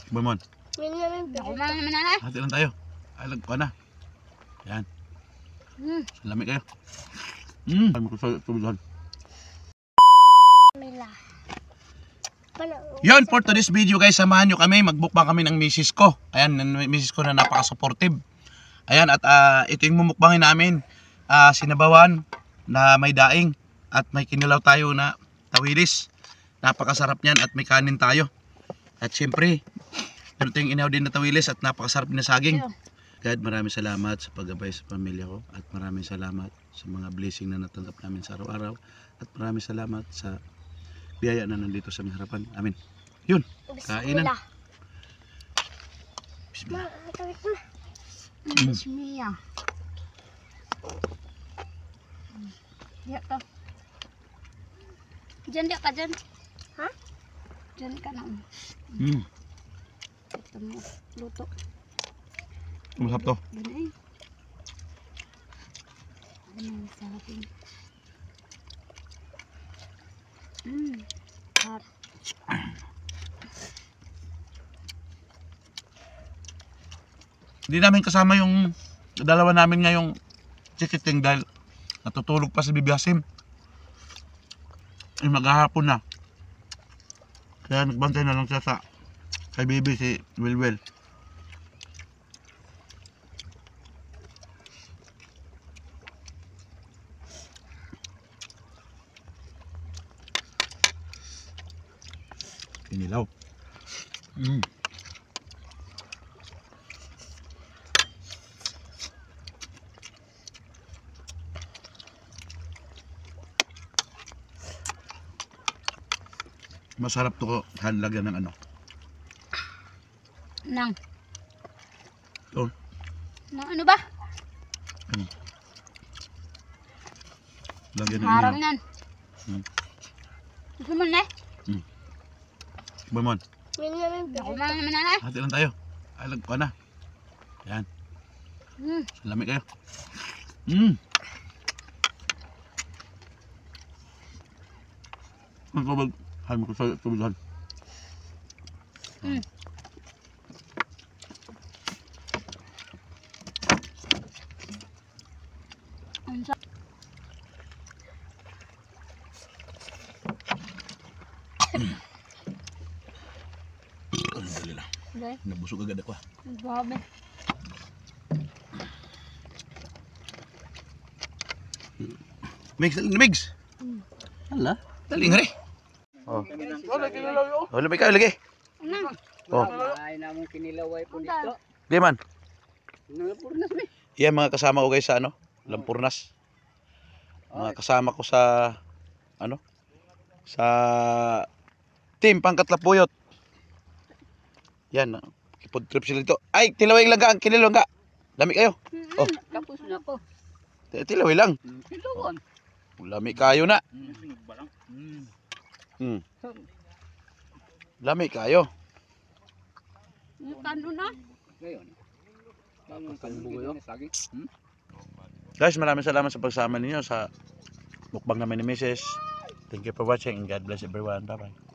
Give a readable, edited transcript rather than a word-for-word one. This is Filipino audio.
Bumon. Ako man mananay. Hati lang tayo. Alag ko na. Yan. Salamig kayo. Ay mo ko sa tubigan. Yan, for today's video guys, samahan nyo kami, magbukbang kami ng misis ko. Ayan, misis ko na napaka-supportive. Ayan, at ito yung mumukbangin namin. Sinabawan na may daing at may kinilaw tayo na tawilis. Napakasarap niyan at may kanin tayo. At syempre, meron tayong inaw din na tawilis at napakasarap na saging. God, maraming salamat sa paggabay sa pamilya ko. At maraming salamat sa mga blessing na natanggap namin sa araw-araw. At maraming salamat sa biyaya na nandito sa aming harapan. Amin. Yun. Kainan. Bismillah. Bismillah. Ya ka. Diyan dia ka dyan. Ha? Diyan ka na. Ito mo. Luto. Masarap to. Yan eh. Ano sarap yun. Hot. Hindi namin kasama yung dalawa namin ngayong chikiting dahil natutulog pa si Bibi Hasim. Ay maghahapon na. Kaya nagbantay na lang siya sa kay Bibi si Wilwel. Kinilaw. Masarap to lagyan ng ano? Nang. Ito. Nang ano ba? Lagyan ng Harang inaw. yan. Gusto mo na? Bumon. Ako man mananay. Hati lang tayo. Alag ko na. Yan. Salamig kayo. Ang tubig. Hay mo ko sa tubigan. Dali lang. Okay. Nabusog agad ako. Grabe. Migs, migs. Hala. Dali nga rin. Oh. Oh, lumay kayo lagi. Oh. Ay namong kinilaway po dito. Di man. Nangapurnas mi. Yan mga kasama ko guys sa ano, Lampurnas. Mga kasama ko sa ano? Sa team Pangkatlapuyot. Yan, kipod trip sila dito. Ay, tilaway lang ka, ang kinilong ka. Lami kayo. Oh, Tapos na ko. tilaway lang. Kilawon. Lami kayo na. Balang. Lami kayo. Kano na? Ngayon. Tapos kalbugo yun. Guys, maraming salamat sa pagsama ninyo sa mukbang namin ni Mrs. Thank you for watching and God bless everyone. Bye-bye.